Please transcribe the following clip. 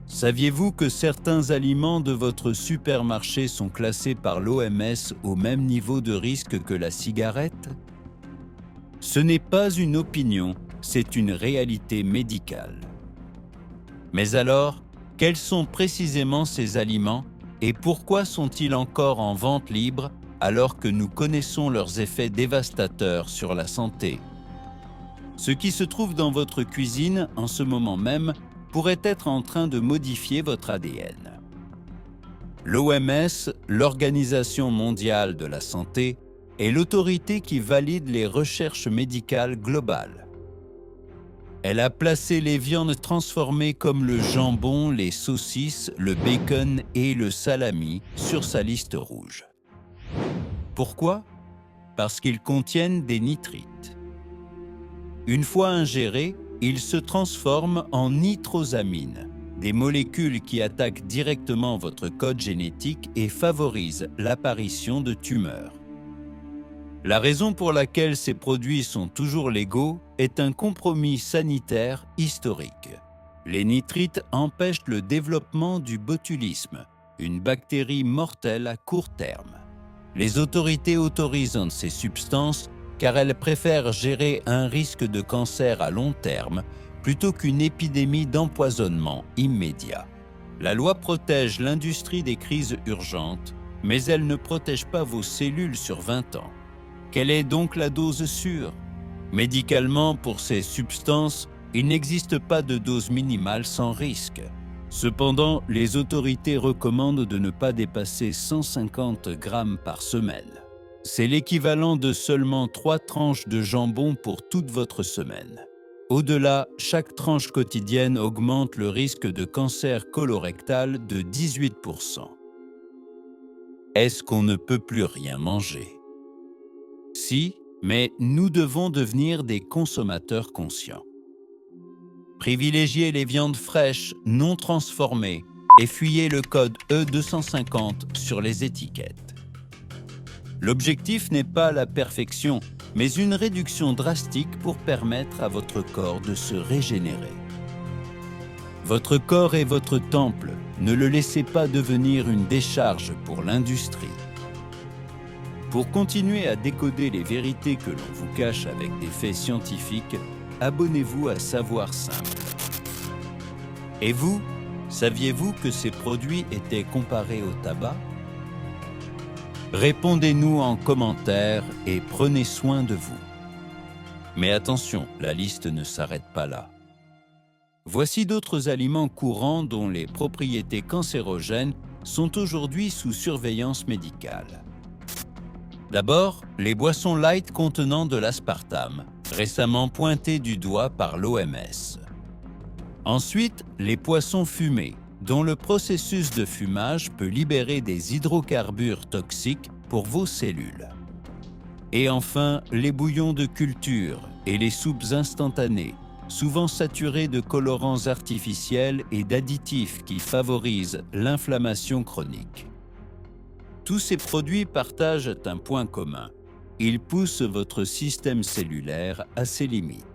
Saviez-vous que certains aliments de votre supermarché sont classés par l'OMS au même niveau de risque que la cigarette? Ce n'est pas une opinion, c'est une réalité médicale. Mais alors, quels sont précisément ces aliments et pourquoi sont-ils encore en vente libre alors que nous connaissons leurs effets dévastateurs sur la santé? Ce qui se trouve dans votre cuisine en ce moment même pourrait être en train de modifier votre ADN. L'OMS, l'Organisation mondiale de la santé, est l'autorité qui valide les recherches médicales globales. Elle a placé les viandes transformées comme le jambon, les saucisses, le bacon et le salami sur sa liste rouge. Pourquoi? Parce qu'ils contiennent des nitrites. Une fois ingérés, ils se transforment en nitrosamines, des molécules qui attaquent directement votre code génétique et favorisent l'apparition de tumeurs. La raison pour laquelle ces produits sont toujours légaux est un compromis sanitaire historique. Les nitrites empêchent le développement du botulisme, une bactérie mortelle à court terme. Les autorités autorisent ces substances car elles préfèrent gérer un risque de cancer à long terme plutôt qu'une épidémie d'empoisonnement immédiat. La loi protège l'industrie des crises urgentes, mais elle ne protège pas vos cellules sur 20 ans. Quelle est donc la dose sûre? Médicalement, pour ces substances, il n'existe pas de dose minimale sans risque. Cependant, les autorités recommandent de ne pas dépasser 150 grammes par semaine. C'est l'équivalent de seulement 3 tranches de jambon pour toute votre semaine. Au-delà, chaque tranche quotidienne augmente le risque de cancer colorectal de 18%. Est-ce qu'on ne peut plus rien manger? Si, mais nous devons devenir des consommateurs conscients. Privilégiez les viandes fraîches, non transformées et fuyez le code E250 sur les étiquettes. L'objectif n'est pas la perfection, mais une réduction drastique pour permettre à votre corps de se régénérer. Votre corps est votre temple, ne le laissez pas devenir une décharge pour l'industrie. Pour continuer à décoder les vérités que l'on vous cache avec des faits scientifiques, abonnez-vous à Savoir Simple. Et vous, saviez-vous que ces produits étaient comparés au tabac? Répondez-nous en commentaire et prenez soin de vous. Mais attention, la liste ne s'arrête pas là. Voici d'autres aliments courants dont les propriétés cancérogènes sont aujourd'hui sous surveillance médicale. D'abord, les boissons light contenant de l'aspartame, récemment pointées du doigt par l'OMS. Ensuite, les poissons fumés, dont le processus de fumage peut libérer des hydrocarbures toxiques pour vos cellules. Et enfin, les bouillons de culture et les soupes instantanées, souvent saturées de colorants artificiels et d'additifs qui favorisent l'inflammation chronique. Tous ces produits partagent un point commun. Ils poussent votre système cellulaire à ses limites.